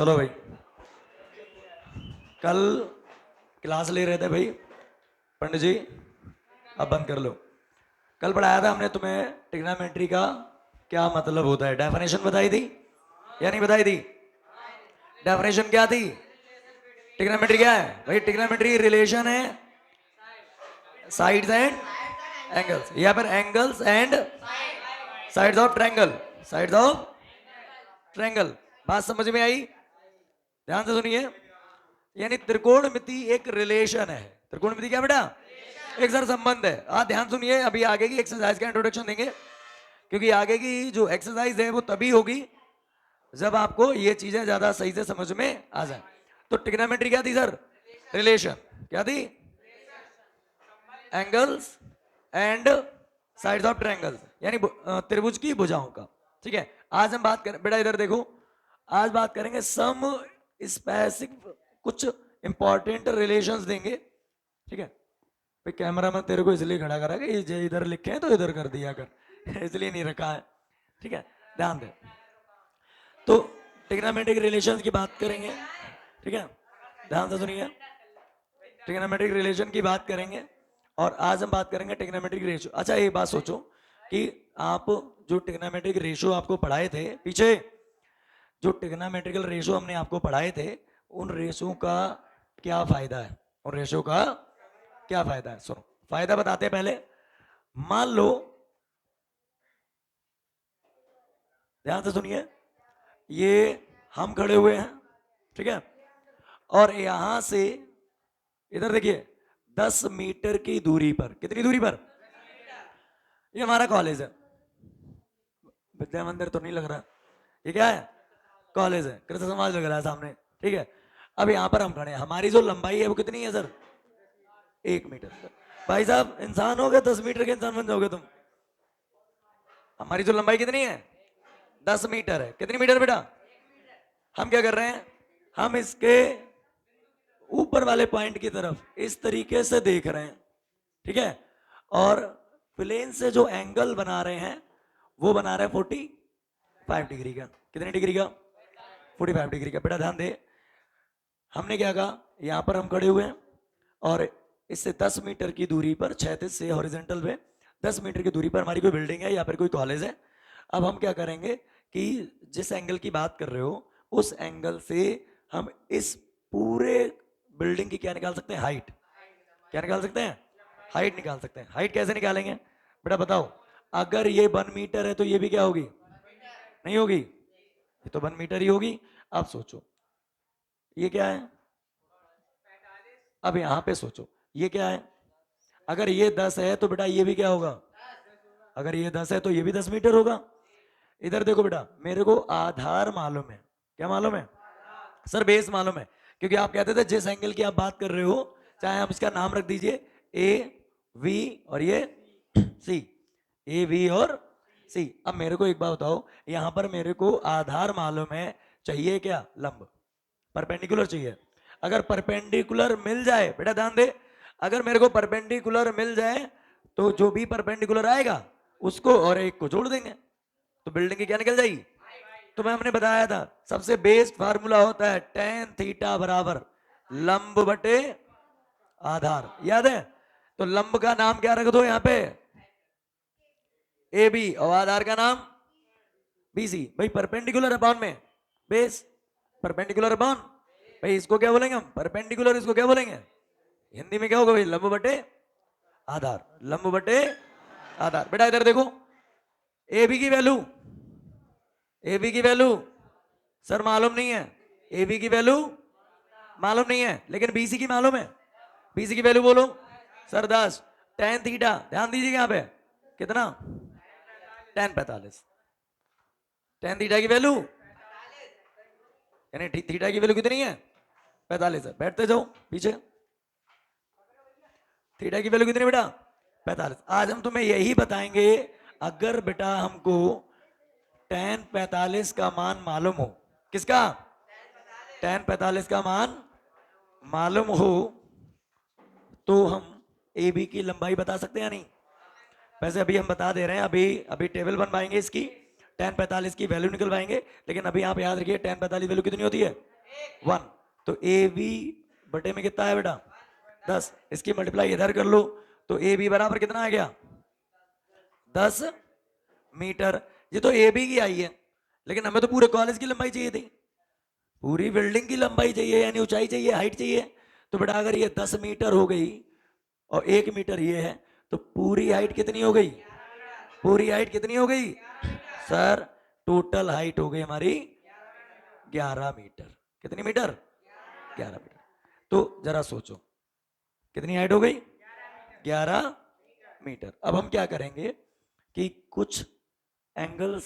चलो भाई, कल क्लास ले रहे थे भाई पंडित जी, अब बंद कर लो। कल पढ़ाया था हमने तुम्हें ट्रिग्नोमेट्री का क्या मतलब होता है, डेफिनेशन बताई थी या नहीं बताई थी? डेफिनेशन क्या थी? ट्रिग्नोमेट्री क्या है भाई? ट्रिग्नोमेट्री रिलेशन है साइड्स एंड एंगल्स, या फिर angles and sides of triangle, sides of triangle. बात समझ में आई? ध्यान से सुनिए। यानी त्रिकोणमिति एक रिलेशन है। त्रिकोणमिति क्या बेटा? एक सर संबंध है। ध्यान सुनिए, अभी आगे की एक्सरसाइज का इंट्रोडक्शन देंगे, क्योंकि आगे की जो एक्सरसाइज है वो तभी होगी जब आपको ये चीजें ज्यादा सही से समझ में आ जाए। तो ट्रिग्नोमेट्री क्या थी सर? रिलेशन। क्या थी? Angles and sides of triangles, यानी त्रिभुज की भुजाओं का। ठीक है, आज हम बात करें बेटा, इधर देखो, आज बात करेंगे सम स्पेसिफिक, कुछ इंपॉर्टेंट रिलेशंस देंगे। ठीक है भाई, कैमरा में तेरे को इसलिए खड़ा करा कि ये इधर लिखे हैं तो इधर कर दिया कर इसलिए नहीं रखा है। ठीक है, ध्यान दे। तो ट्रिग्नोमेट्रिक रिलेशंस की बात करेंगे। ठीक है, ध्यान से सुनिए, ट्रिग्नोमेट्रिक रिलेशन की बात करेंगे और आज हम बात करेंगे ट्रिग्नोमेट्रिक रेशियो। अच्छा, ये बात सोचो कि आप जो ट्रिग्नोमेट्रिक रेशियो आपको पढ़ाए थे पीछे, जो ट्रिग्नोमेट्रिकल रेशियो हमने आपको पढ़ाए थे, उन रेशियो का क्या फायदा है? उन रेशियो का क्या फायदा है? सुनो, फायदा बताते हैं पहले। मान लो, ध्यान से सुनिए, ये हम खड़े हुए हैं, ठीक है, और यहां से इधर देखिए 10 मीटर की दूरी पर, कितनी दूरी पर? ये हमारा कॉलेज है, विद्या मंदिर तो नहीं लग रहा, ये क्या है? कॉलेज है, कृष्ण समाज लग रहा है सामने। ठीक है, अब यहाँ पर हम खड़े हैं, हमारी जो लंबाई है वो कितनी है सर? 1 मीटर। भाई साहब, इंसान हो गए, 10 मीटर के इंसान बन जाओगे तुम। हमारी जो लंबाई कितनी है? 10 मीटर है। कितनी मीटर बेटा? हम क्या कर रहे हैं, हम इसके ऊपर वाले पॉइंट की तरफ इस तरीके से देख रहे हैं। ठीक है, और प्लेन से जो एंगल बना रहे हैं वो बना रहे हैं 45 डिग्री का। कितने डिग्री का? 45 डिग्री का। बेटा ध्यान दे, हमने क्या कहा, यहां पर हम खड़े हुए हैं और इससे 10 मीटर की दूरी पर, क्षैतिज से हॉरिजॉन्टल पे 10 मीटर की दूरी पर हमारी कोई बिल्डिंग है या फिर कोई कॉलेज है। अब हम क्या करेंगे कि जिस एंगल की बात कर रहे हो उस एंगल से हम इस पूरे बिल्डिंग की क्या निकाल सकते हैं? हाइट। क्या निकाल सकते हैं? हाइट निकाल सकते हैं। हाइट कैसे निकालेंगे बेटा बताओ? अगर ये 1 मीटर है तो ये भी क्या होगी? नहीं होगी, ये तो 1 मीटर ही होगी। अब सोचो ये क्या है? अब यहां पे सोचो ये क्या है? अगर ये 10 है तो बेटा ये भी क्या होगा? अगर ये 10 है तो ये भी 10 मीटर होगा। इधर देखो बेटा, मेरे को आधार मालूम है। क्या मालूम है सर? बेस मालूम है, क्योंकि आप कहते थे जिस एंगल की आप बात कर रहे हो, चाहे आप इसका नाम रख दीजिए ए वी और ये सी, ए वी और सी। अब मेरे को एक बात बताओ, यहां पर मेरे को आधार मालूम है, चाहिए क्या? लंब, परपेंडिकुलर चाहिए। अगर परपेंडिकुलर मिल जाए, बेटा ध्यान दे, अगर मेरे को परपेंडिकुलर मिल जाए तो जो भी परपेंडिकुलर आएगा उसको और एक को जोड़ देंगे तो बिल्डिंग की क्या निकल जाएगी? तुम्हें हमने बताया था सबसे बेस्ट फार्मूला होता है tan थीटा बराबर लंब बटे आधार, याद है? तो लंब का नाम क्या रख दो यहाँ पे? ए बी, और आधार का नाम बी सी। भाई परपेंडिकुलर अपॉन में बेस, परपेंडिकुलर अपॉन, भाई इसको क्या बोलेंगे हम? परपेंडिकुलर। इसको क्या बोलेंगे हिंदी में? क्या होगा भाई? लंब बटे आधार, लंब बटे आधार। बेटा इधर देखो, ए बी की वैल्यू, ए बी की वैल्यू सर मालूम नहीं है, ए बी की वैल्यू मालूम नहीं है, लेकिन बीसी की मालूम है। बीसी की वैल्यू बोलो सर 10। tan थीटा, ध्यान दीजिए यहाँ पे, कितना? tan 45। tan थीटा की वैल्यू, यानी थीटा की वैल्यू कितनी है? 45 है। बैठते जाओ पीछे, थीटा की वैल्यू कितनी बेटा? 45। आज हम तुम्हें यही बताएंगे, अगर बेटा हमको tan 45 का मान मालूम हो, किसका? tan 45 का मान मालूम हो तो हम ए बी की लंबाई बता सकते हैं या नहीं? वैसे अभी हम बता दे रहे हैं, अभी अभी टेबल बनवाएंगे इसकी, tan 45 की वैल्यू निकलवाएंगे, लेकिन अभी आप याद रखिए tan 45 वैल्यू कितनी होती है? 1। तो ए बी बटे में कितना है बेटा 10। इसकी मल्टीप्लाई इधर कर लो तो ए बी बराबर कितना आ गया 10 मीटर। ये तो ए बी की आई है, लेकिन हमें तो पूरे कॉलेज की लंबाई चाहिए थी, पूरी बिल्डिंग की लंबाई चाहिए, यानी ऊंचाई चाहिए, हाइट चाहिए। तो बेटा अगर ये 10 मीटर हो गई और 1 मीटर ये है, तो पूरी हाइट कितनी हो गई, पूरी हाइट कितनी हो गई सर, टोटल हाइट हो गई हमारी 11 मीटर। कितनी मीटर 11 मीटर। तो जरा सोचो कितनी हाइट हो गई 11 मीटर। अब हम क्या करेंगे कि कुछ एंगल्स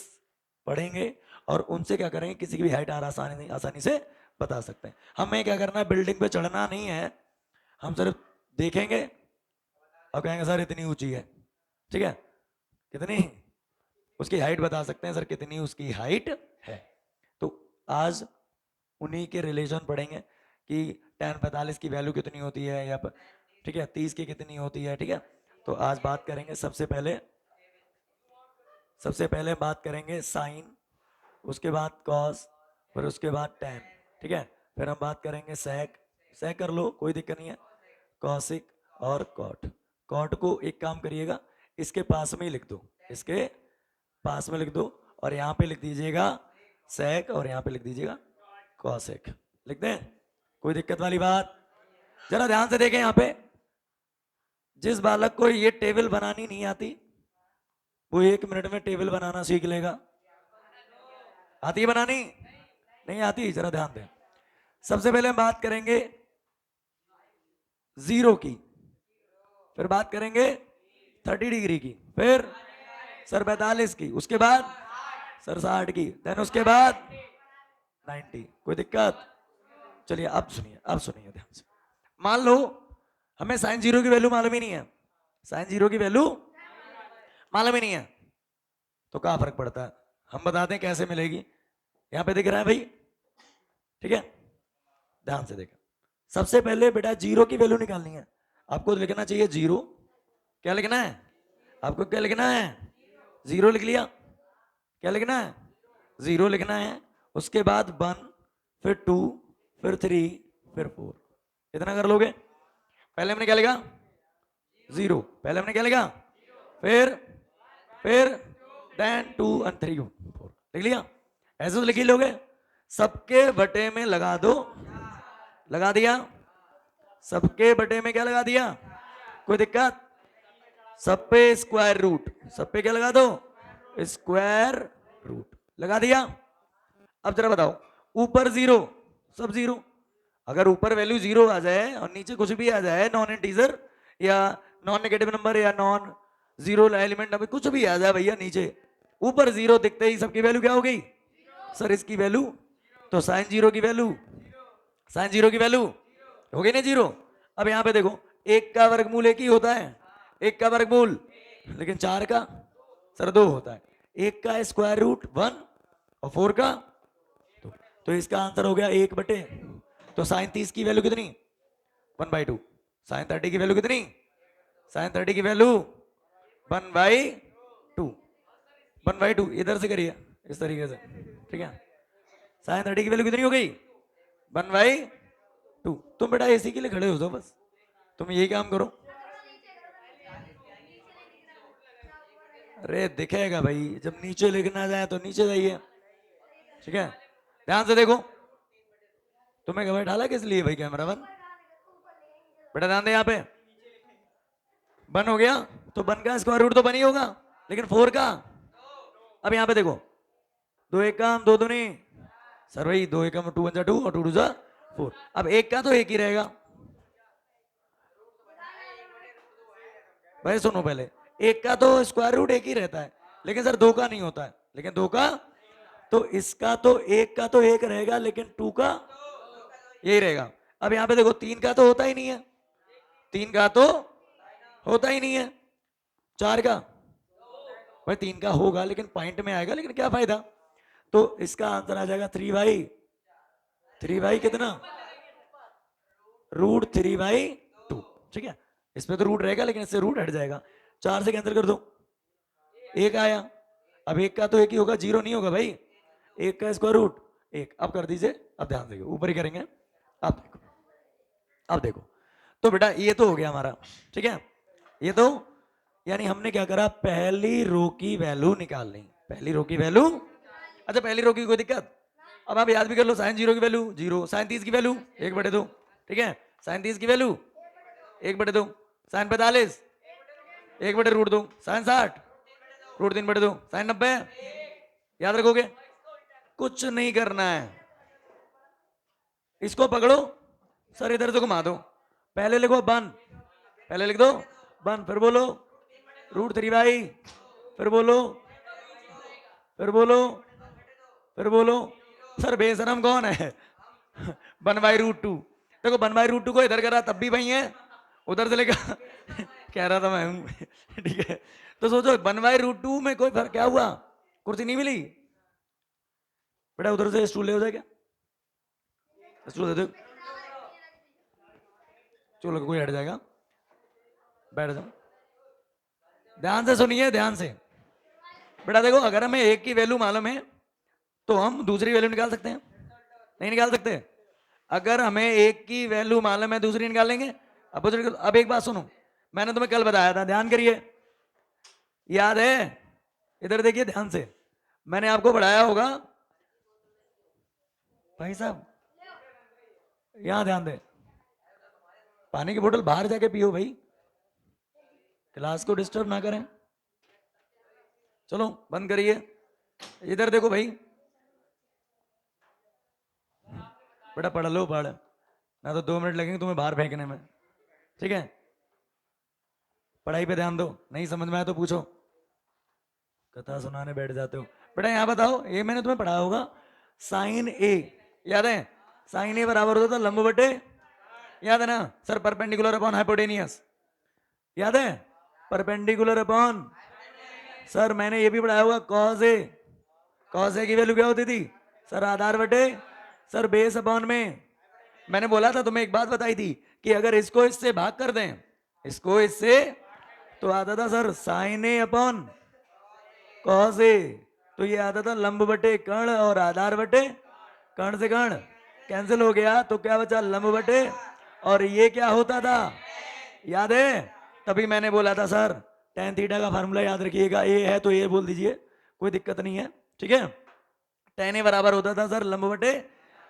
पढ़ेंगे और उनसे क्या करेंगे, किसी की भी हाइट आसानी से बता सकते हैं। हमें क्या करना है, बिल्डिंग पे चढ़ना नहीं है, हम सिर्फ देखेंगे और कहेंगे सर इतनी ऊंची है, ठीक है, कितनी उसकी हाइट बता सकते हैं सर, कितनी उसकी हाइट है। तो आज उन्हीं के रिलेशन पढ़ेंगे कि tan 45 की वैल्यू कितनी होती है, या ठीक है 30 की कितनी होती है, ठीक है। तो आज बात करेंगे सबसे पहले बात करेंगे साइन, उसके बाद कॉस, फिर उसके बाद tan, ठीक है। फिर हम बात करेंगे सेक, सेक कर लो कोई दिक्कत नहीं है, कॉसिक और कॉट। कॉट को एक काम करिएगा, इसके पास में ही लिख दो, इसके पास में लिख दो, और यहाँ पे लिख दीजिएगा सेक और यहाँ पे लिख दीजिएगा कॉसेक। लिख दें, कोई दिक्कत वाली बात। जरा ध्यान से देखें, यहाँ पे जिस बालक को ये टेबल बनानी नहीं आती वो 1 मिनट में टेबल बनाना सीख लेगा। आती है बनानी, नहीं आती, जरा ध्यान दें। सबसे पहले हम बात करेंगे जीरो की, फिर बात करेंगे 30 डिग्री की, फिर सर 45 की, उसके बाद सर 60 की, देन उसके बाद 90। कोई दिक्कत? चलिए अब सुनिए ध्यान से। मान लो हमें साइन जीरो की वैल्यू मालूम ही नहीं है, साइन जीरो की वैल्यू मालूम ही नहीं है, तो क्या फर्क पड़ता है, हम बताते हैं कैसे मिलेगी। यहां पे दिख रहा है भाई, ठीक है, ध्यान से देखा। सबसे पहले बेटा जीरो की वैल्यू निकालनी है, आपको लिखना चाहिए जीरो। क्या लिखना है आपको, क्या लिखना है, जीरो लिख लिया। क्या लिखना है, जीरो लिखना है। उसके बाद 1, फिर 2, फिर 3, फिर 4। इतना कर लोगे। पहले हमने क्या लिखा, जीरो, पहले हमने क्या लिखा, फिर देन 2 और 3 4 लिख लिया। ऐसे तो लिख ही लोगे। सबके बटे में लगा दो, लगा दिया, सबके बटे में क्या लगा दिया, कोई दिक्कत? सब पे स्क्वायर रूट, सब पे क्या लगा दो, स्क्वायर रूट लगा दिया। अब जरा बताओ, ऊपर जीरो, सब जीरो। अगर ऊपर वैल्यू जीरो आ जाए और नीचे कुछ भी आ जाए, नॉन इंटीजर या नॉन नेगेटिव नंबर या नॉन जीरो एलिमेंट नंबर, कुछ भी आ जाए भैया नीचे, ऊपर जीरो दिखते ही सबकी वैल्यू क्या हो गई सर, इसकी वैल्यू। तो साइन जीरो की वैल्यू, साइन जीरो की वैल्यू हो गई ना जीरो। अब यहां पे देखो, एक का वर्गमूल एक ही होता है, एक का वर्गमूल, लेकिन 4 का सर 2 होता है। एक का स्क्वायर रूट 1 और 4 का 2। तो इसका आंसर हो गया 1 बटे। तो साइन 30 की वैल्यू कितनी, 1/2। साइन 30 की वैल्यू कितनी, साइन 30 की वैल्यू 1/2, 1/2। इधर से करिए इस तरीके से, ठीक है। साइन 30 की वैल्यू कितनी हो गई, 1/2। तुम बेटा एसी के लिए खड़े हो जाओ, बस तुम यही काम करो। अरे दिखेगा भाई, जब नीचे लिखना जाए तो नीचे जाइए, ठीक है। ध्यान से देखो, तुम्हें कवर डाला किस लिए भाई, कैमरा बन, बेटा ध्यान दे। यहाँ पे 1 हो गया, तो 1 का स्क्वायर रूट तो 1 ही होगा, लेकिन 4 का। अब यहाँ पे देखो, 2 एकम 2 दूनी सर भाई, 2 एकम 2 1 2 और 2 2 4। अब एक का तो एक ही रहेगा भाई, सुनो पहले, एक का तो स्क्वायर रूट एक ही रहता है, लेकिन सर 2 का नहीं होता है, लेकिन 2 का, तो इसका तो एक का तो एक रहेगा, लेकिन 2 का यही रहेगा। अब यहाँ पे देखो, 3 का तो होता ही नहीं है, 3 का तो होता ही नहीं है। 4 का भाई, 3 का होगा लेकिन पॉइंट में आएगा, लेकिन क्या फायदा। तो इसका आंसर आ जाएगा 3/3 कितना, √3/2, ठीक है। इसमें तो रूट रहेगा, लेकिन इससे रूट हट जाएगा, 4 से कैंसिल कर दो, 1 आया। अब एक का तो एक ही होगा, जीरो नहीं होगा भाई, एक का स्क्वायर रूट 1। अब कर दीजिए, अब ध्यान देंगे, ऊपर ही करेंगे। अब देखो, अब देखो, तो बेटा ये तो हो गया हमारा, ठीक है। ये तो यानी हमने क्या करा, पहली रो की वैल्यू निकाल ली, पहली रो की वैल्यू। अच्छा पहली रो की कोई दिक्कत? अब आप याद भी कर लो, साइन 0 की वैल्यू 0, साइन 30 की वैल्यू 1/2, ठीक है। साइन 30 की वैल्यू 1/2, साइन 45 1/√2, साइन 60 √3/2, साइन 90। याद रखोगे? कुछ नहीं करना है, इसको पकड़ो सर, इधर से घुमा दो, पहले लिखो 1, पहले लिख दो 1, फिर बोलो √3 फिर बोलो, फिर बोलो, फिर बोलो। सर बेशरम कौन है? 1/√2। देखो 1/√2 को इधर करा तब भी वही है, उधर से लेकर कह रहा था मैं हूं। ठीक है, तो सोचो 1/√2 में कोई फर्क क्या हुआ? कुर्सी नहीं मिली बेटा, उधर से स्टूल ले हो जाए क्या? स्टूल दे दो, चलो कोई हट जाएगा, बैठ जाओ। ध्यान से सुनिए, ध्यान से बेटा। देखो अगर हमें 1 की वैल्यू मालूम है तो हम दूसरी वैल्यू निकाल सकते हैं, नहीं निकाल सकते? अगर हमें 1 की वैल्यू मालूम है, दूसरी निकालेंगे। अब एक बात सुनो, मैंने तुम्हें कल बताया था, ध्यान करिए, याद है? इधर देखिए ध्यान से, मैंने आपको पढ़ाया होगा भाई साहब, यहां ध्यान दे, पानी की बोतल बाहर जाके पियो भाई, क्लास को डिस्टर्ब ना करें। चलो बंद करिए, इधर देखो भाई बेटा, पढ़ लो, पढ़, ना तो 2 मिनट लगेंगे तुम्हें बाहर फेंकने में, ठीक है। पढ़ाई पे ध्यान दो, नहीं समझ में आया तो पूछो, कथा सुनाने बैठ जाते हो। बेटा यहाँ बताओ, ये मैंने तुम्हें पढ़ाया होगा, साइन ए, याद है? साइन ए बराबर होता था लंब बटे, याद है ना सर, परपेंडिकुलर अपॉन हाइपोटेनियस, याद है? परपेंडिकुलर अपॉन, सर मैंने ये भी पढ़ाया होगा कॉस ए, कॉस ए की वैल्यू क्या होती थी सर? आधार बटे सर बेस अपॉन में। मैंने बोला था तुम्हें, एक बात बताई थी कि अगर इसको इससे भाग कर दें, इसको इससे, तो आता था sir sign A upon cos A, तो ये आता था लंब बटे कर्ण और आधार बटे कर्ण से कर्ण कैंसिल हो गया, तो क्या बचा? लंब बटे, और ये क्या होता था याद है? तभी मैंने बोला था सर tan थीटा का फार्मूला याद रखिएगा, ए है तो ए बोल दीजिए, कोई दिक्कत नहीं है, ठीक है। tan ए बराबर होता था सर लंब बटे,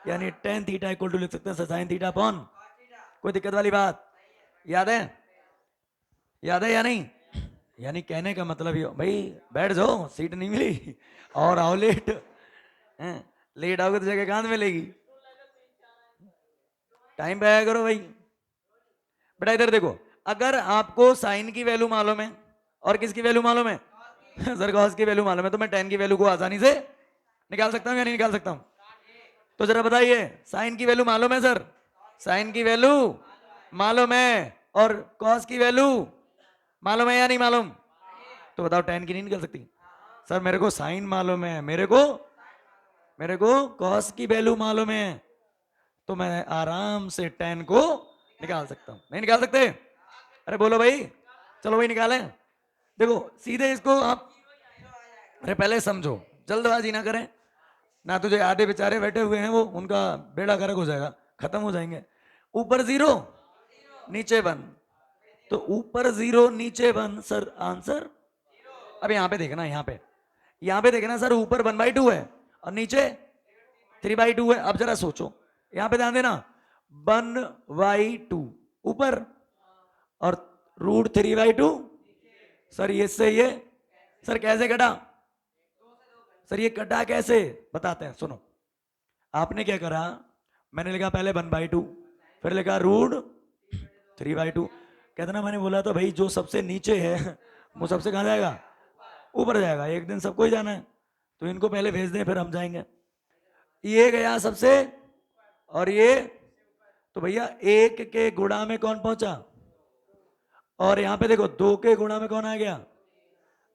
यानी tan थीटा इक्वल टू लिख सकते हैं साइन थीटा अपॉन, कोई दिक्कत वाली बात? याद है? याद है या नहीं? यानी कहने का मतलब ये भाई, बैठ जाओ, सीट नहीं मिली और आओ लेट, लेट आओगे तो जगह कहां मिलेगी? टाइम पे आया करो भाई। बेटा इधर देखो, अगर आपको साइन की वैल्यू मालूम है और किसकी वैल्यू मालूम है? सर कॉस की वैल्यू मालूम है, तो मैं tan की वैल्यू को आसानी से निकाल सकता हूं या नहीं निकाल सकता हूं? तो जरा बताइए, साइन की वैल्यू मालूम है सर? साइन की वैल्यू मालूम है, और कॉस की वैल्यू मालूम है या नहीं मालूम? तो बताओ tan की नहीं निकल सकती? सर मेरे को साइन मालूम है, मेरे को कॉस की वैल्यू मालूम है, तो मैं आराम से tan को निकाल सकता हूं, नहीं निकाल सकते? अरे बोलो भाई, चलो भाई निकालें। देखो सीधे इसको आप, अरे पहले समझो, जल्दबाजी ना करें, ना तो जो आधे बेचारे बैठे हुए हैं वो, उनका बेड़ा गर्क हो जाएगा, खत्म हो जाएंगे। ऊपर 0 नीचे 1, तो ऊपर 0 नीचे 1 सर आंसर। अब यहाँ पे देखना, यहाँ पे देखना सर, ऊपर 1/2 है और नीचे 3/2 है। अब जरा सोचो, यहाँ पे ध्यान देना, 1/2 ऊपर और √3/2, सर ये से ये, सर कैसे कटा? सर ये कटा कैसे बताते हैं, सुनो। आपने क्या करा, मैंने लिखा पहले 1/2, फिर लिखा √3/2। कहते ना, मैंने बोला था भाई जो सबसे नीचे है वो सबसे कहाँ जाएगा? ऊपर जाएगा, एक दिन सबको ही जाना है, तो इनको पहले भेज दें फिर हम जाएंगे। ये गया सबसे, और ये, तो भैया 1 के गुणा में कौन पहुंचा? और यहां पे देखो 2 के गुणा में कौन आ गया?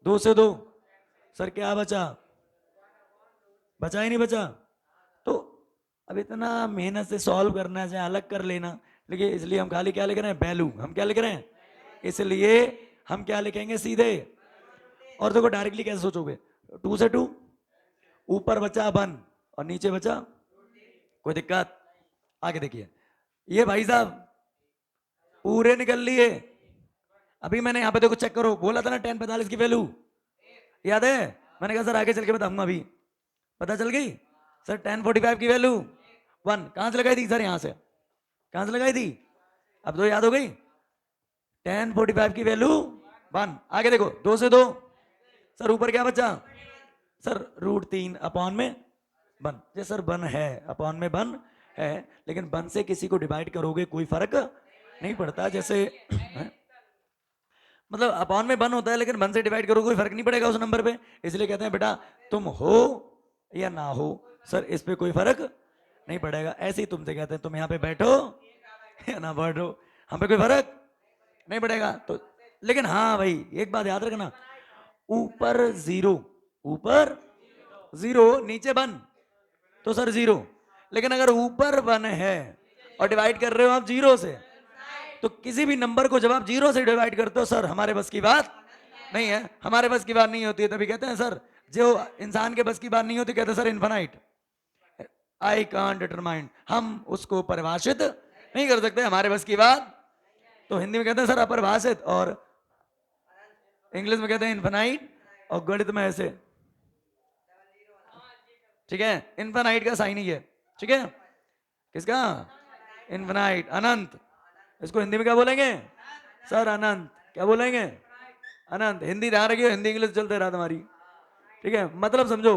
2 से 2, सर क्या बचा? बचा ही नहीं बचा। तो अब इतना मेहनत से सॉल्व करना है, अलग कर लेना, लेकिन इसलिए हम खाली क्या लिख रहे हैं? वैल्यू। हम क्या लिख रहे हैं? इसलिए हम क्या लिखेंगे सीधे, और देखो डायरेक्टली कैसे सोचोगे, 2 से 2, ऊपर बचा 1 और नीचे बचा कोई दिक्कत? आगे देखिए, ये भाई साहब पूरे निकल लिए। अभी मैंने यहाँ पे देखो चेक करो, बोला था ना 10:45 की वैल्यू, याद है? मैंने कहा सर आगे चल के बताऊंगा, अभी पता चल गई सर। 10:45 की वैल्यू 1 कहां से लगाई थी सर? यहां से। कहां से लगाई थी? अब तो याद हो गई। 10:45 की वैल्यू 1। आगे देखो 2 से 2 सर, ऊपर क्या बचा सर? √3 अपॉन में 1। ये सर 1 है, अपॉन में 1 है, लेकिन 1 से किसी को डिवाइड करोगे कोई फर्क नहीं पड़ता। जैसे मतलब अपॉन में 1 होता है, लेकिन 1 से डिवाइड करोगे कोई फर्क नहीं पड़ेगा उस नंबर पे। इसलिए कहते हैं बेटा तुम हो या ना हो सर, इस पे कोई फर्क नहीं पड़ेगा। ऐसे ही तुमसे कहते हैं तुम यहाँ पे बैठो या ना बैठो, हम पे कोई फर्क नहीं पड़ेगा। तो लेकिन हाँ भाई एक बात याद रखना, ऊपर 0, ऊपर 0 नीचे 1 तो सर 0। लेकिन अगर ऊपर 1 है और डिवाइड कर रहे हो आप 0 से, तो किसी भी नंबर को जब आप 0 से डिवाइड करते हो सर, हमारे बस की बात नहीं है, हमारे बस की बात नहीं होती है। तभी कहते हैं सर, जो इंसान के बस की बात नहीं होती कहते हैं sir infinite, I can't determine, हम उसको परिभाषित नहीं कर सकते, हमारे बस की बात। तो हिंदी में कहते हैं सर अपरिभाषित, और इंग्लिश में कहते हैं इनफाइनाइट, और गणित में ऐसे, ठीक है? इनफाइनाइट का साइन ही है, ठीक है? किसका? इनफाइनाइट, अनंत। इसको हिंदी में क्या बोलेंगे सर? अनंत। क्या बोलेंगे? अनंत। हिंदी ध्यान रखिए, हिंदी इंग्लिश चलते रहा तुम्हारी, ठीक है? मतलब समझो,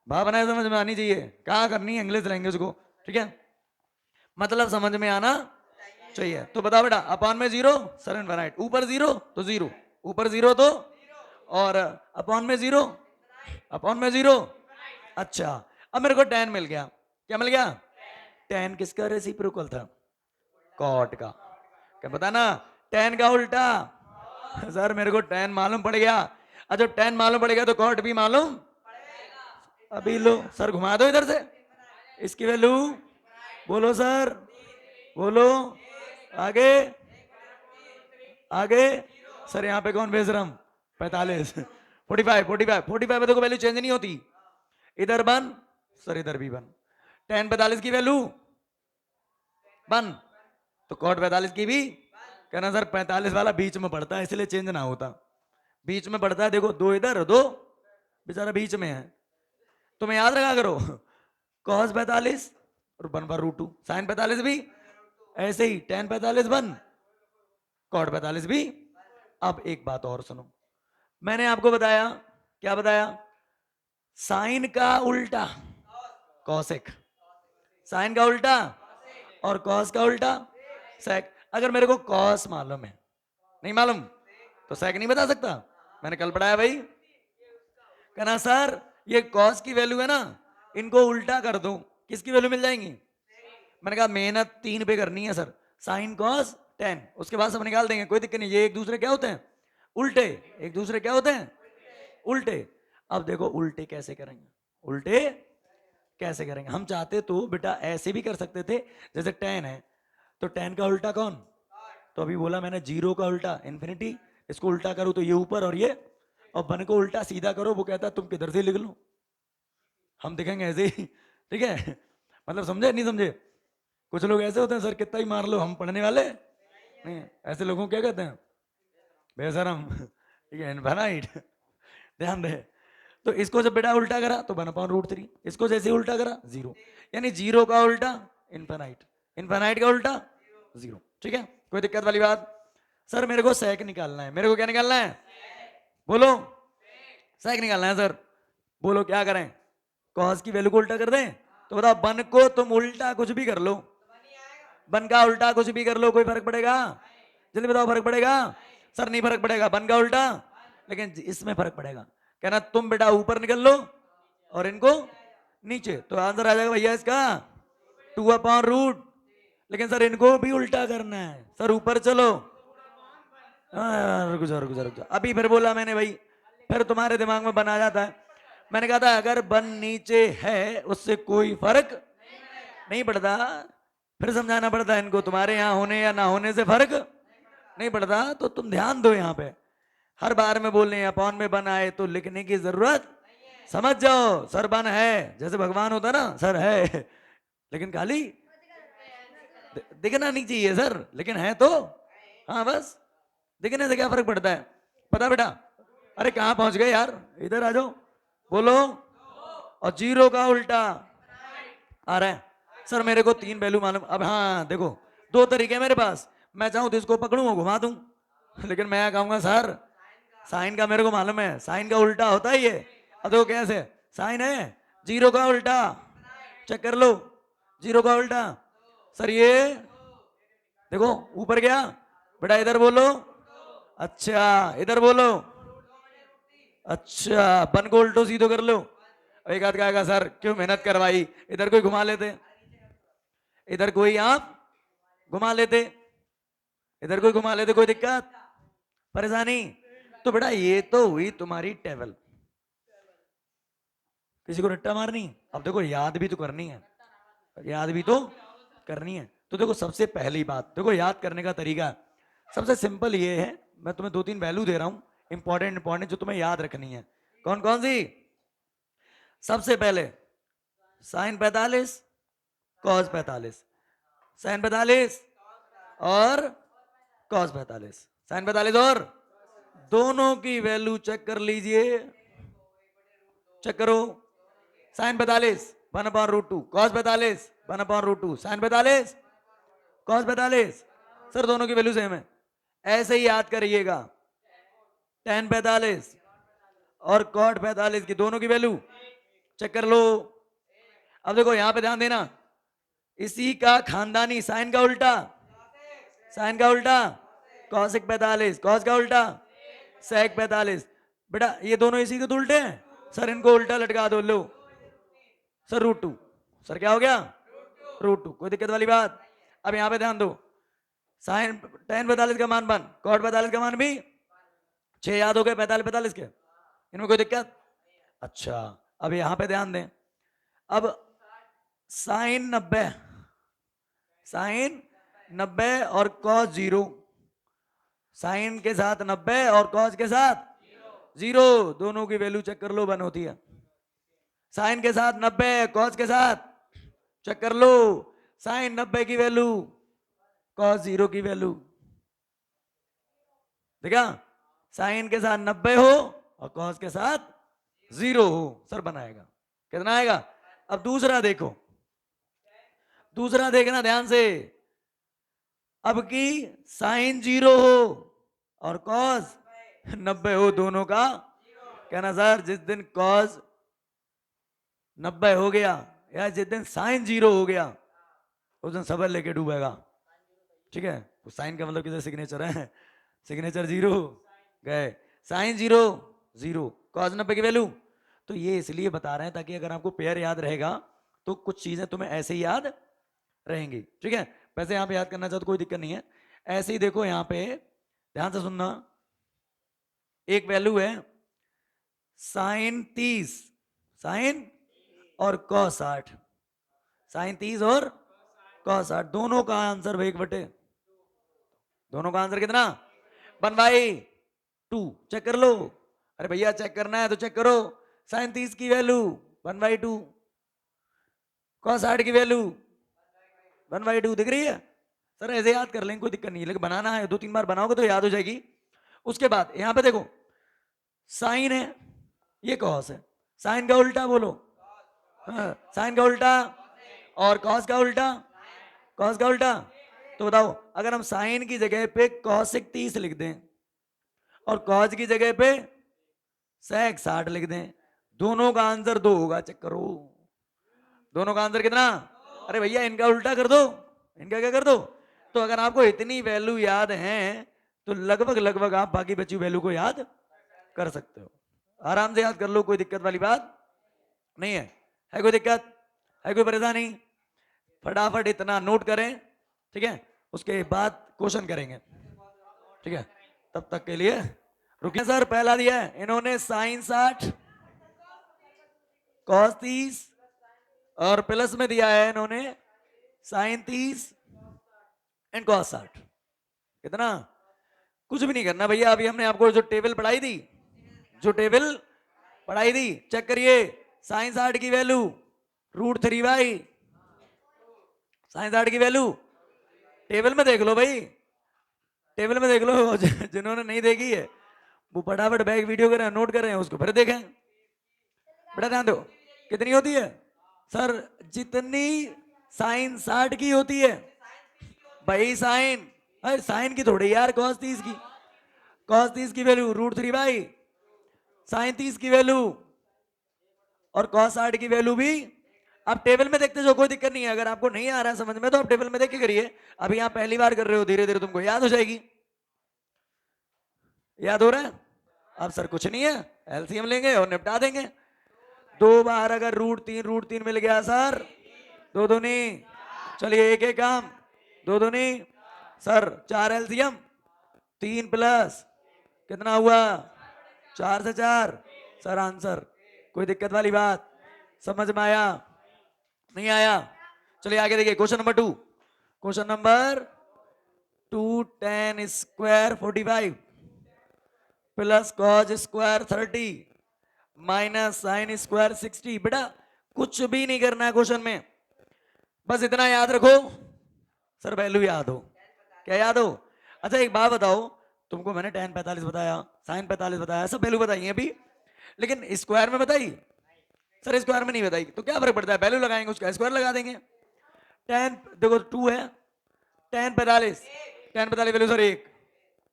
भावना समझ में आनी चाहिए, क्या करनी है इंग्लिश लैंग्वेज को, ठीक है? मतलब समझ में आना चाहिए। तो बताओ बेटा, अपॉन में 0 सर इनफाइनाइट, ऊपर 0 तो 0, ऊपर 0 तो, और अपॉन में 0, अपॉन में 0। अच्छा, अब मेरे को 10 मिल गया। क्या मिल गया? 10 किसका रेसिप्रोकल था? कॉट का। क्या पता ना? 10 का उल्टा सर, मेरे को 10 मालूम पड़ गया। अच्छा 10 मालूम पड़ गया तो कॉट भी मालूम। अभी लो सर, घुमा दो इधर से, इसकी वैल्यू बोलो सर, बोलो आगे, आगे सर। यहाँ पे कौन भेज रहा हूं? 45, 45 पे देखो वैल्यू चेंज नहीं होती, इधर 1 सर, इधर भी 1। 10 45 की वैल्यू 1, तो कॉट 45 की भी कहना सर 45 वाला बीच में पड़ता है, इसलिए चेंज ना होता, बीच में पड़ता है। देखो 2 इधर 2, बेचारा बीच में है। तुम्हें याद रखा करो, cos 45 और 1/√2, sin 45 भी ऐसे ही, tan 45 1, cot 45 भी। अब एक बात और सुनो, मैंने आपको बताया, क्या बताया? साइन का उल्टा कॉसेक, साइन का उल्टा और कॉस का उल्टा सेक। अगर मेरे को कॉस मालूम है, नहीं मालूम तो सेक नहीं बता सकता। मैंने कल पढ़ाया भाई, कहना सर ये कॉस की वैल्यू है ना, इनको उल्टा कर दो, किसकी वैल्यू मिल जाएंगी? मैंने कहा मेहनत 3 पे करनी है सर, साइन कॉस 10, उसके बाद सब निकाल देंगे, कोई दिक्कत नहीं। ये एक दूसरे क्या होते हैं? उल्टे। एक दूसरे क्या होते हैं? उल्टे। अब देखो उल्टे कैसे करेंगे, उल्टे कैसे करेंगे? हम चाहते तो बेटा ऐसे भी कर सकते थे, जैसे 10 है तो 10 का उल्टा कौन? तो अभी बोला मैंने 0 का उल्टा इन्फिनिटी, इसको उल्टा करो तो ये ऊपर और ये, और 1 को उल्टा सीधा करो, वो कहता है तुम किधर से लिख लो, हम दिखेंगे ऐसे ही, ठीक है? मतलब समझे नहीं समझे? कुछ लोग ऐसे होते हैं सर कितना ही मार लो हम पढ़ने वाले नहीं, ऐसे लोगों को क्या कहते हैं? बेशरम, ठीक है? इनफाइनाइट। ध्यान दे, तो इसको जब बेटा उल्टा करा तो 1/√3, इसको जैसे उल्टा करा 0, यानी 0 का उल्टा इनफाइनाइट, इनफाइनाइट का उल्टा 0, ठीक है? कोई दिक्कत वाली बात? सर मेरे को सेक निकालना है, मेरे को क्या निकालना है? बोलो, सेक निकालना है सर। बोलो क्या करें? कॉस की वैल्यू को उल्टा कर दें? तो बताओ 1 को तुम उल्टा कुछ भी कर लो, 1 का उल्टा कुछ भी कर लो, कोई फर्क पड़ेगा? जल्दी बताओ, फर्क पड़ेगा? सर नहीं फर्क पड़ेगा 1 का उल्टा, लेकिन इसमें फर्क पड़ेगा। कहना तुम बेटा ऊपर निकल लो और इनको नीचे, तो आंसर आ जाएगा भैया इसका 2/√। लेकिन सर इनको भी उल्टा करना है सर, ऊपर चलो। रुक जा रुक जा रुक जा, अभी फिर बोला मैंने भाई, फिर तुम्हारे दिमाग में बना जाता है। मैंने कहा था अगर 1 नीचे है उससे कोई फर्क नहीं पड़ता, फिर समझाना पड़ता है इनको, तुम्हारे यहाँ होने या ना होने से फर्क नहीं पड़ता। तो तुम ध्यान दो, यहाँ पे हर बार में बोल रहे हैं अपॉन में 1 आए तो लिखने की जरूरत, समझ जाओ सर 1 है, जैसे भगवान होता ना सर है, लेकिन खाली दिखना नहीं चाहिए सर, लेकिन है तो हाँ बस, दिखने से क्या फर्क पड़ता है, पता बेटा। अरे कहाँ पहुंच गए यार, इधर आ जाओ, बोलो। और जीरो का उल्टा आ रहा है सर, मेरे को 3 वैल्यू मालूम। अब हाँ देखो, 2 तरीके हैं मेरे पास, मैं चाहूं तो इसको पकड़ूं और घुमा दूं, लेकिन मैं कहूंगा सर साइन का मेरे को मालूम है, साइन का उल्टा होता है ये। अब देखो कैसे, साइन है, जीरो का उल्टा, चेक कर लो, जीरो का उल्टा। सर ये देखो ऊपर गया बेटा, इधर बोलो, अच्छा इधर बोलो, अच्छा बन को उल्टो सीधो कर लो। एक आध कहेगा सर क्यों मेहनत करवाई, इधर कोई घुमा लेते, इधर कोई आप घुमा लेते, इधर कोई घुमा लेते, कोई दिक्कत परेशानी। तो बेटा ये तो हुई तुम्हारी टेबल, किसी को रट्टा मारनी। अब देखो याद भी तो करनी है, याद भी तो करनी है। तो देखो सबसे पहली बात, देखो याद करने का तरीका सबसे सिंपल ये है, मैं तुम्हें 2-3 वैल्यू दे रहा हूं इंपॉर्टेंट इंपॉर्टेंट जो तुम्हें याद रखनी है। कौन कौन सी? सबसे पहले साइन 45 कॉस 45, साइन 45 और कॉस 45, साइन 45 और दोनों की वैल्यू चेक कर लीजिए, चेक करो। Sine 45 1/√2, cos 45 1/√2, sine 45 cos 45, sir दोनों की वैल्यू सेम है। ऐसे ही याद करिएगा, tan 45 और cot 45 की दोनों की वैल्यू चेक कर लो। अब देखो यहां पे ध्यान देना, इसी का खानदानी साइन का उल्टा, साइन का उल्टा cosic 45, cos का उल्टा sec 45। बेटा ये दोनों इसी के तो उल्टे हैं सर, इनको उल्टा लटका दो, लो सर √2, सर क्या हो गया √2, कोई दिक्कत वाली बात। अब यहां पे ध्यान दो, साइन tan 45 का मान 1, cot 45 का मान भी 6 याद हो गए, 45 45 के, इनमें कोई दिक्कत। अच्छा अब यहां पे ध्यान दें, अब साइन 90, साइन 90 और कॉस 0, साइन के साथ 90 और कॉस के साथ 0, दोनों की वैल्यू चेक कर लो 1 होती है। साइन के साथ 90 कॉस के साथ चेक कर लो, साइन 90 की वैल्यू कॉस 0 की वैल्यू, देखा, साइन के साथ 90 हो और कॉस के साथ 0 हो, सर बनाएगा, कितना आएगा। अब दूसरा देखो, दूसरा देखना ध्यान से, अब की साइन 0 हो और कॉस 90 हो, दोनों का कहना सर जिस दिन कॉस 90 हो गया या जिस दिन साइन 0 हो गया उस दिन सबर लेके डूबेगा, ठीक है। तो साइन का मतलब किधर सिग्नेचर है, सिग्नेचर 0 गए, साइन 0 0, कॉस 90 की वैल्यू। तो ये इसलिए बता रहे हैं ताकि अगर आपको पेयर याद रहेगा तो कुछ चीजें तुम्हें ऐसे ही याद रहेंगी, ठीक है। वैसे यहाँ पे याद करना चाहो तो कोई दिक्कत नहीं है, ऐसे ही देखो यहाँ पे ध्यान से सुनना, एक वैल्यू है साइन 30, साइन और कॉस 60, साइन 30 और कॉस 60, दोनों का आंसर भाई 1/, दोनों का आंसर कितना 1/2, चेक कर लो। अरे भैया चेक करना है तो चेक करो, साइन 30 की वैल्यू 1/2, कॉस 60 की वैल्यू 1/2 दिख रही है। सर ऐसे याद कर लेंगे कोई दिक्कत नहीं है, लेकिन बनाना है 2-3 बार बनाओगे तो याद हो जाएगी। उसके बाद यहां पे देखो साइन है, ये कॉस है, साइन का उल्टा बोलो, हाँ साइन का उल्टा और कॉस का उल्टा, कॉस का उल्टा। तो बताओ अगर हम साइन की जगह पे कॉसिक 30 लिख दें और कॉस की जगह पे सेक 60 लिख दें, दोनों का आंसर 2 होगा, चेक करो दोनों का आंसर कितना। अरे भैया इनका उल्टा कर दो, इनका क्या कर दो। तो अगर आपको इतनी वैल्यू याद है तो लगभग लगभग आप बाकी बची वैल्यू को याद कर सकते हो, आराम से याद कर लो, कोई दिक्कत वाली बात नहीं है कोई दिक्कत है, कोई परेशानी। फटाफट इतना नोट करें, ठीक है, उसके बाद क्वेश्चन करेंगे, ठीक है। तब तक के लिए रुकिए सर, पहला दिया है इन्होंने साइन 60 कॉस 30 और प्लस में दिया है इन्होंने साइन 30 एंड कॉस 60, कितना, कुछ भी नहीं करना भैया, अभी हमने आपको जो टेबल पढ़ाई थी, जो टेबल पढ़ाई थी चेक करिए, साइन 60 की वैल्यू √3/, साइन 60 की वैल्यू टेबल में देख लो भाई, टेबल में देख लो। जिन्होंने नहीं देखी है वो फटाफट बैक वीडियो कर रहे हैं, नोट कर रहे हैं, उसको फिर देखें। बड़ा ध्यान दो, कितनी होती है सर? जितनी साइन 60 की होती है भाई, साइन, अरे साइन की थोड़ी यार, कॉस 30 की, कॉस 30 की वैल्यू √3 भाई साइन 30 की वैल्यू, और कॉस 60 की वैल्यू भी। आप टेबल में देखते जो, कोई दिक्कत नहीं है। अगर आपको नहीं आ रहा है समझ में तो आप टेबल में देख के करिए। अभी आप पहली बार कर रहे हो, धीरे धीरे तुमको याद हो जाएगी। याद हो रहा है? अब सर कुछ नहीं है, एलसीएम लेंगे और निपटा देंगे। 2 बार अगर √3 मिल गया सर, 2 दूनी, चलिए एक एक काम, 2 दूनी सर 4 एलसीएम, 3 प्लस कितना हुआ 4 से 4 सर आंसर। कोई दिक्कत वाली बात समझ में आया? नहीं आया? चलिए आगे देखिए question number 2। Question number 2, tan square 45 plus cos square 30 minus sine square 60। बेटा कुछ भी नहीं करना है क्वेश्चन में, बस इतना याद रखो सर, वैल्यू याद हो। क्या याद हो? अच्छा एक बात बताओ, तुमको मैंने tan 45 बताया, साइन 45 बताया, सब वैल्यू बताई है अभी, लेकिन स्क्वायर में बताई? सर स्क्वायर में नहीं बताई, तो क्या फर्क पड़ता है, वैल्यू लगाएंगे उसका स्क्वायर लगा देंगे। tan देखो 2 है, tan 45, tan 45 value sir 1,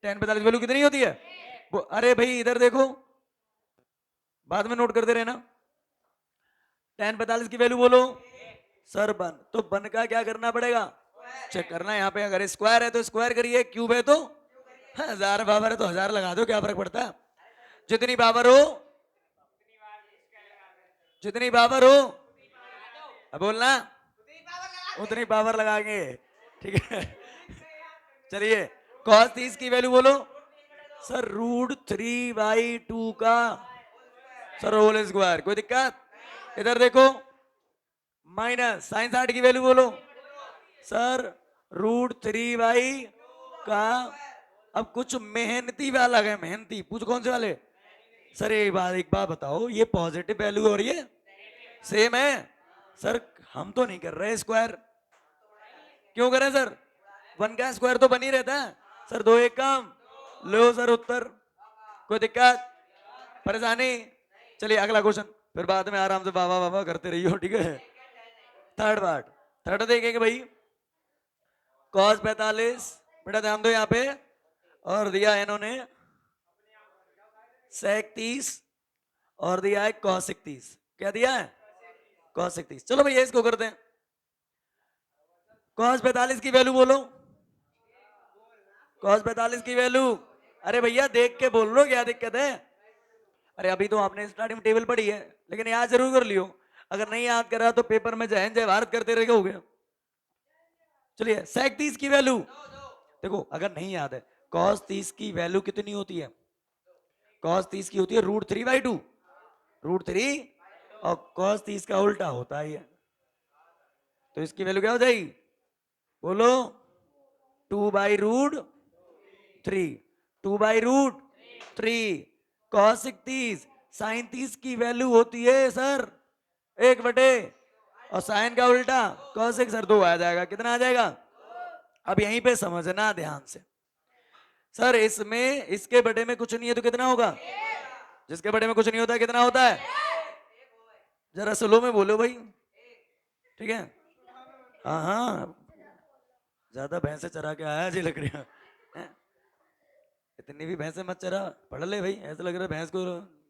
tan 45 value कितनी होती है? अरे भाई इधर देखो, बाद में नोट करते रहना। tan 45 की वैल्यू बोलो सर 1, तो 1 का क्या करना पड़ेगा, चेक करना। यहाँ पे अगर स्क्वायर है तो स्क्वायर करिए, क्यूब है तो 1000 पावर है तो 1000 लगा दो, क्या फर्क पड़ता है? जितनी पावर हो, जितनी पावर हो, अब बोलना उतनी पावर लगाएंगे, ठीक है। चलिए cos 30 की वैल्यू बोलो सर √3/2 का सर होल स्क्वायर, कोई दिक्कत? इधर देखो माइनस साइन 60 की वैल्यू बोलो सर √3 का। अब कुछ मेहनती वाला है, मेहनती पूछ कौन से वाले? सर एक बात बताओ, ये पॉजिटिव वैल्यू और ये सेम है? सर हम तो नहीं कर रहे स्क्वायर, क्यों करें सर? 1 का स्क्वायर तो बन ही रहता है सर। 2 1 काम, लो सर उत्तर, कोई दिक्कत परेशानी? चलिए अगला क्वेश्चन, फिर बाद में आराम से वाह वाह वाह करते रहिए, ठीक है। थर्ड पार्ट, थर्ड देखेंगे भाई, cos 45, बेटा ध्यान दो यहाँ पे, और दिया है इन्होंने sec 30 और दिया है cos 30। क्या दिया है? cos 30। चलो भैया इसको करते हैं, cos 45 की वैल्यू बोलो, cos 45 की वैल्यू। अरे भैया देख के बोल लो, क्या दिक्कत है? अरे अभी तो आपने स्टार्टिंग टेबल पढ़ी है, लेकिन याद जरूर कर लियो। अगर नहीं याद करा तो पेपर में जय हिंद जय भारत करते रहोगे। चलिए sec 30 की वैल्यू देखो, अगर नहीं याद है cos 30 की वैल्यू कितनी होती है? cos 30 की होती है √3/2, √3, और cos 30 का उल्टा होता है, तो इसकी वैल्यू क्या हो जाएगी बोलो? 2/√3, 2/√3। cos 30 साइन 30 की वैल्यू होती है सर 1/, और साइन का उल्टा cos सर 2 आ जाएगा। कितना आ जाएगा? अब यहीं पे समझना ध्यान से सर, इसमें इसके बटे में कुछ नहीं है तो कितना होगा? जिसके बटे में कुछ नहीं होता कितना होता है? जरा स्लो में बोलो भाई, ठीक है। हाँ हाँ, ज्यादा भैंसे चरा के आया जी लग रहा है। इतनी भी भैंसे मत चरा, पढ़ ले भाई, ऐसा लग रहा है भैंस को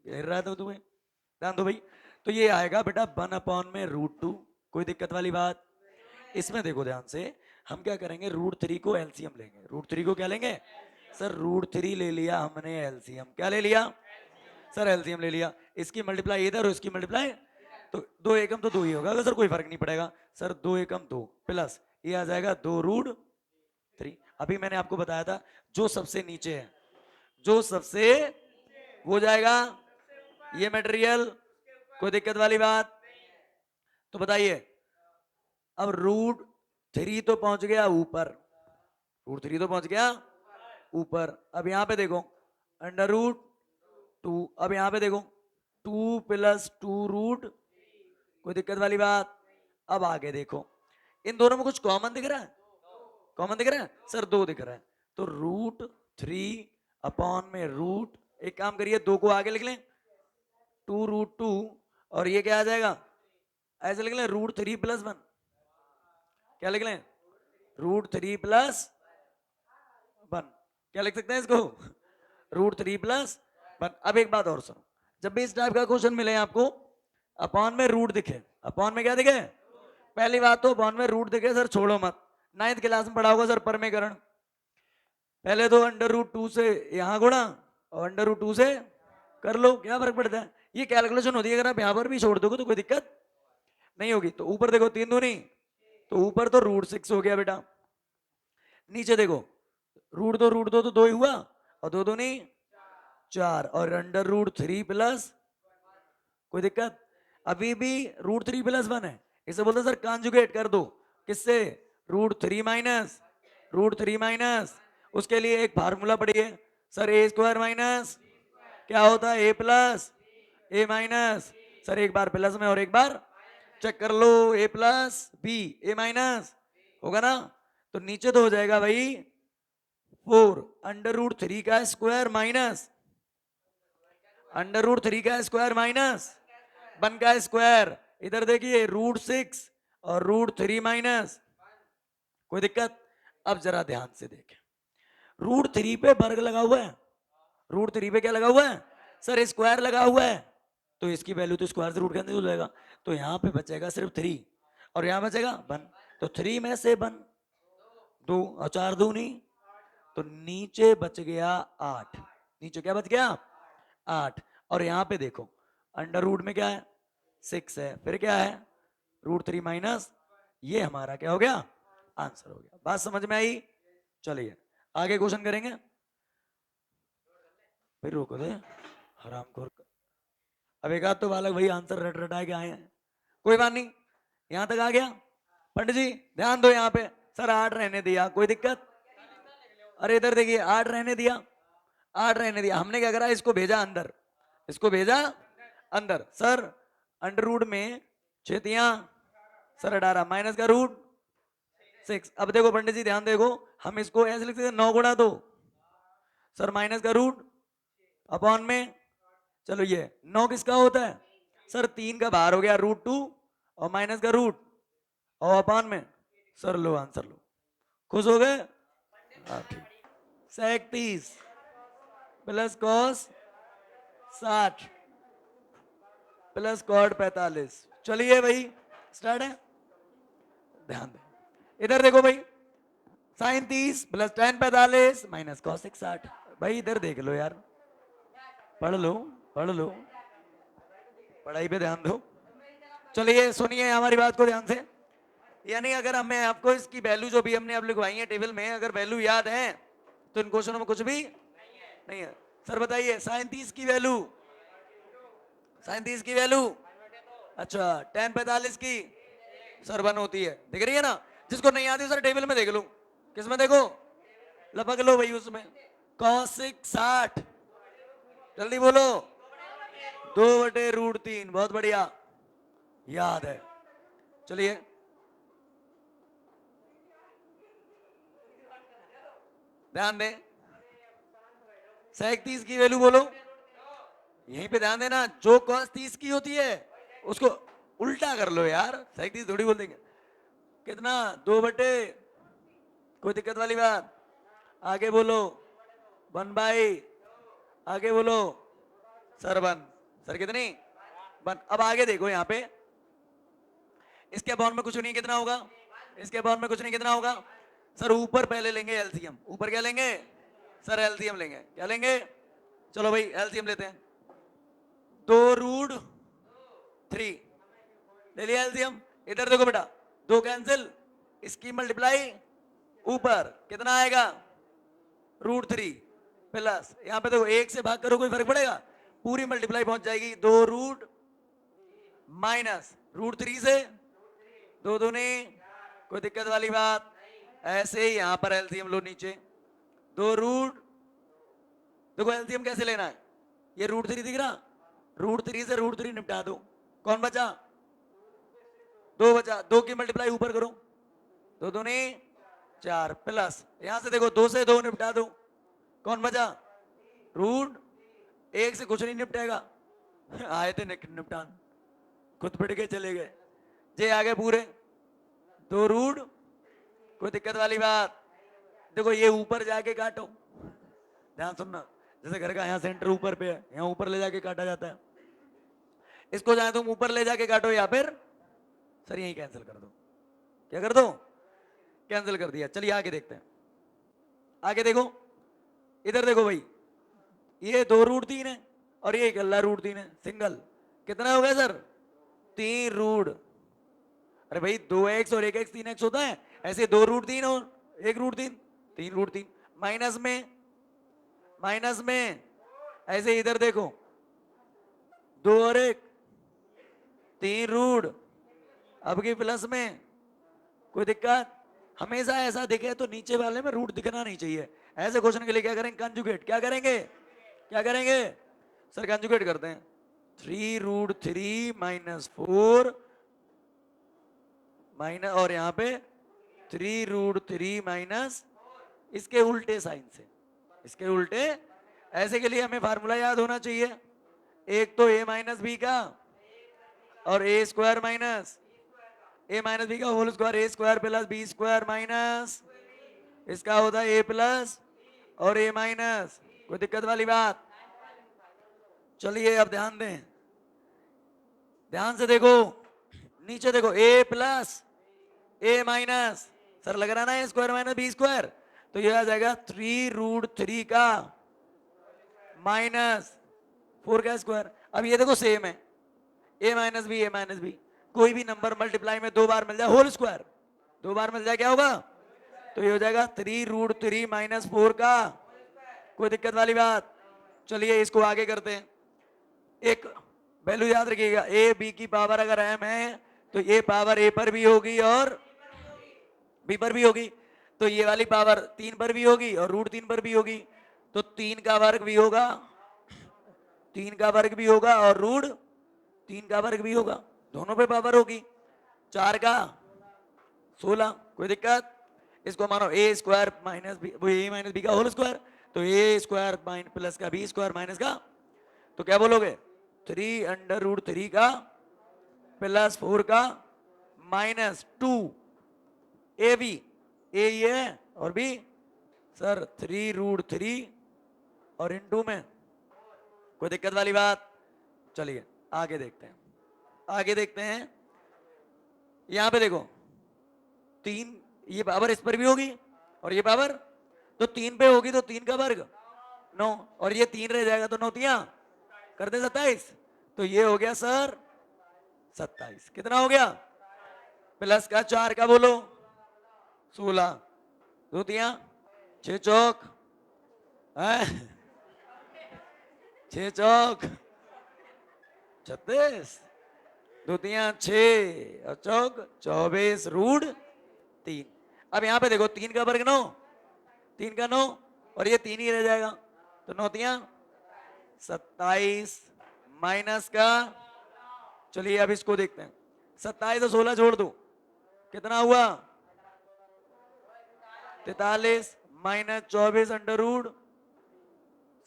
घेर रहा था तुम्हें। ध्यान दो भाई, तो ये आएगा बेटा 1/√2। कोई दिक्कत वाली बात? इसमें देखो ध्यान से, हम क्या करेंगे, √3 को एलसीएम लेंगे। √3 को क्या लेंगे सर? √3 ले लिया हमने एलसीएम। क्या ले लिया सर? एलसीएम ले लिया। इसकी मल्टीप्लाई इधर और इसकी मल्टीप्लाई, तो 2 एकम तो 2 ही होगा सर, कोई फर्क नहीं पड़ेगा सर। 2 एकम 2 प्लस ये आ जाएगा 2√3। अभी मैंने आपको बताया था जो सबसे नीचे है, जो सबसे हो जाएगा ये मटेरियल। कोई दिक्कत वाली बात? तो बताइए, अब √3 तो पहुंच गया ऊपर, √3 तो पहुंच गया ऊपर। अब यहां पे देखो √2, अब यहां पे देखो 2 + 2√, कोई दिक्कत वाली बात? अब आगे देखो, इन दोनों में कुछ कॉमन दिख रहा है? कॉमन दिख रहा है सर? 2 दिख रहा है, तो √3 में रूट, एक काम करिए 2 को आगे लिख लें, 2√2, और ये क्या आ जाएगा, ऐसे लिख लें √3+1, क्या लिख लें, √3+1, क्या लिख सकते हैं इसको, √3+1। अब एक बात और सुनो, जब भी इस टाइप का क्वेश्चन मिले आपको, अपॉन में रूट दिखे, अपॉन में क्या दिखे, पहली बात तो अपॉन में रूट दिखे सर छोड़ो मत, 9th क्लास में पढ़ा होगा सर परमेकरण, पहले तो √2 से यहां गुणा और √2 से कर लो, क्या फर्क पड़ता है, ये कैलकुलेशन होती है, अगर आप यहां पर भी छोड़ दोगे तो कोई दिक्कत नहीं होगी। तो ऊपर देखो 3 दूनी, तो ऊपर तो √6 हो गया बेटा, नीचे देखो √2 तो 2 ही हुआ, और 2 दूनी 4, और √3+, कोई दिक्कत, अभी भी √3+1 है, इसे बोलते सर कॉन्जुगेट कर दो, किससे, √3 माइनस, उसके लिए एक फार्मूला पढ़िए सर, a² माइनस क्या होता है, a+a-, सर एक बार प्लस में और एक बार चेक कर लो, a+b a- होगा ना, तो नीचे तो हो जाएगा भाई 4 √3 का स्क्वायर माइनस √3 का स्क्वायर माइनस 1 का स्क्वायर, इधर देखिए √6 और √3 कोई दिक्कत। अब जरा ध्यान से देखें, √3 पे वर्ग लगा हुआ है, √3 पे क्या लगा हुआ है सर, स्क्वायर लगा हुआ है, तो इसकी वैल्यू तो स्क्वायर से रूट कैंसिल हो जाएगा, तो यहाँ पे बचेगा सिर्फ 3 और यहाँ बचेगा 1, तो 3 में से 1 2 और 4 दूनी, तो नीचे बच गया 8, नीचे क्या बच गया 8, और यहाँ पे देखो अंडर रूट में क्या है 6 है, फिर क्या है √3 माइनस, ये हमारा क्या हो गया आंसर हो गया। बात समझ में आई? चलिए आगे क्वेश्चन करेंगे, फिर रोको दे हरामखोर। अब एक आध तो बालक भाई आंसर रट रटा के आए हैं, कोई बात नहीं, यहां तक आ गया। पंडित जी ध्यान दो यहाँ पे, सर 8 रहने दिया, कोई दिक्कत, अरे इधर देखिए 8 रहने दिया, 8 रहने दिया, हमने क्या करा, इसको भेजा अंदर, इसको भेजा अंदर, सर अंडर रूट में 6 सर 18 माइनस का √6। अब देखो पंडित जी ध्यान देखो, हम इसको ऐसे लिख सकते 9 गुणा 2, सर माइनस का रूट अपॉन में, चलो ये 9 किसका होता है सर, 3 का बाहर हो गया √2 और माइनस का रूट और अपॉन में, सर लो आंसर लो, खुश हो गए? हाँ ठीक, 37 प्लस कॉस 60 प्लस कॉड 45, चलिए भाई स्टार्ट है, ध्यान दे इधर देखो भाई, sine 30 plus ten 45 minus cos 60, भाई इधर देख लो यार, पढ़ लो पढ़ लो, पढ़ाई पे ध्यान दो। चलिए सुनिए हमारी बात को ध्यान से, यानी अगर हमें आपको इसकी वैल्यू जो भी हमने अब लिखवाई है टेबल में, अगर वैल्यू याद है तो इन क्वेश्चनों में कुछ भी नहीं है। सर बताइए साइन 30 की वैल्यू, साइन 30 की वैल्यू, अच्छा टेन 45 की सर 1 होती है, दिख रही है ना, जिसको नहीं आती सर टेबल में देख लो, किसमें देखो, लपक लो भाई उसमें, cos 60, जल्दी बोलो 2/√3, बहुत बढ़िया याद है। चलिए ध्यान दें, sec 30 की वैल्यू बोलो, यहीं पे ध्यान देना, जो cos 30 की होती है उसको उल्टा कर लो यार, sec 30 थोड़ी बोल देंगे, कितना 2/, कोई दिक्कत वाली बात, आगे बोलो 1/, आगे बोलो सर 1, सर कितनी 1। अब आगे देखो यहाँ पे, इसके अपॉन में कुछ नहीं, कितना होगा, इसके अपॉन में कुछ नहीं, कितना होगा सर, ऊपर पहले लेंगे एलसीएम, ऊपर क्या लेंगे सर एलसीएम लेंगे, क्या लेंगे, चलो भाई एलसीएम लेते हैं, 2√3 ले लिया एलसीएम, इधर देखो बेटा 2 कैंसिल, इसकी मल्टीप्लाई ऊपर कितना आएगा √3 प्लस, यहाँ पे देखो 1 से भाग करो कोई फर्क पड़ेगा, पूरी मल्टीप्लाई पहुंच जाएगी, 2 माइनस √3 से 2 दूनी, कोई दिक्कत वाली बात, ऐसे ही यहां पर एलसीएम लो नीचे, 2 देखो एलसीएम कैसे लेना है, ये √3 दिख रहा, √3 से √3 निपटा दो, कौन बचा 2 बचा, 2 की मल्टीप्लाई ऊपर करो, दो दूनी 4 प्लस यहां से देखो 2 से 2 निपटा दो, कौन बचा? रूट 1 से कुछ नहीं निपटेगा। आए थे निपटान, खुद पिट के चले गए। जे आगे पूरे 2 रूट, कोई दिक्कत वाली बात? देखो ये ऊपर जाके काटो, ध्यान सुनना, जैसे घर का यहाँ सेंटर ऊपर पे है, यहाँ ऊपर ले जाके काटा जाता है। इसको चाहे तुम ऊपर ले जाके काटो या फिर सर यही कैंसिल कर दो। क्या कर दो? कैंसिल कर दिया। चलिए आगे देखते हैं। आगे देखो, इधर देखो भाई, ये 2 रूट 3 है और ये अल्ला रूट 3 है सिंगल। कितना हो गया सर? 3 रूट। अरे भाई 2x और 1x 3x होता है, ऐसे 2 रूट 3 और 1 रूट 3, 3 रूट 3। माइनस में ऐसे इधर देखो 2 और 1 3 रूट, अब की प्लस में, कोई दिक्कत? हमेशा ऐसा दिखे तो नीचे वाले में रूट दिखना नहीं चाहिए। ऐसे क्वेश्चन के लिए क्या करेंगे? कंजुगेट। क्या करेंगे? क्या करेंगे सर? कंजुगेट करते हैं। 3 रूट 3 माइनस 4 माइनस, और यहां पे 3 रूट 3 माइनस, इसके उल्टे साइन से, इसके उल्टे। ऐसे के लिए हमें फार्मूला याद होना चाहिए, एक तो a माइनस बी का और a square minus a minus B का whole square, a square plus B square minus इसका होता है a प्लस और a माइनस। कोई दिक्कत वाली बात? चलिए अब ध्यान दें, ध्यान से देखो, नीचे देखो a plus a minus, sir लग रहा ना a square minus B square, तो ये आ जाएगा 3 रूट 3 का माइनस 4 का स्क्वायर। अब ये देखो सेम है, a माइनस बी, कोई भी नंबर मल्टीप्लाई में 2 बार मिल जाए होल स्क्वायर, 2 बार मिल जाए क्या होगा? तो ये हो जाएगा 3 रूट 3 माइनस 4 का। कोई दिक्कत वाली बात? चलिए इसको आगे करते हैं। एक वैल्यू याद रखिएगा, a b की पावर अगर m है तो ये पावर a पर भी होगी और b पर भी होगी, तो ये वाली पावर 3 पर भी होगी और रूट 3 पर भी होगी, तो 3 का वर्ग भी होगा, 3 का वर्ग भी होगा और रूट 3 का वर्ग भी होगा, दोनों पे पावर होगी। 4 का 16। कोई दिक्कत? इसको मानो a square minus B, a minus B का होल स्क्वायर, तो a स्क्वायर प्लस का b स्क्वायर माइनस का, तो क्या बोलोगे? 3 अंडर रूट 3 का प्लस 4 का माइनस 2 ए बी, ए ये है और बी सर 3 रूट 3 और इनटू में। कोई दिक्कत वाली बात? चलिए आगे देखते हैं, आगे देखते हैं। यहां पे देखो 3, ये पावर इस पर भी होगी और ये पावर तो 3 पे होगी, तो 3 का वर्ग 9 और ये 3 रह जाएगा, तो 9 तियां कर दे 27, तो ये हो गया सर 27। कितना हो गया? प्लस का 4 का बोलो 16, 2 तियां 6 चौक 6 चौक 36, 2 तियां 6 और चौक 24 रूट 3। अब यहां पे देखो 3 का वर्ग 9, 3 का 9 और ये 3 ही रह जाएगा, तो 9 तियां 27 माइनस का, चलिए अब इसको देखते हैं। 27 और 16 जोड़ दो, कितना हुआ? 43 माइनस 24 अंडर रूट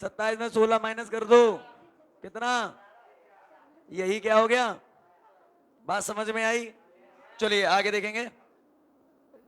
27 में 16 माइनस कर दो, कितना? यही क्या हो गया? बात समझ में आई? चलिए आगे देखेंगे।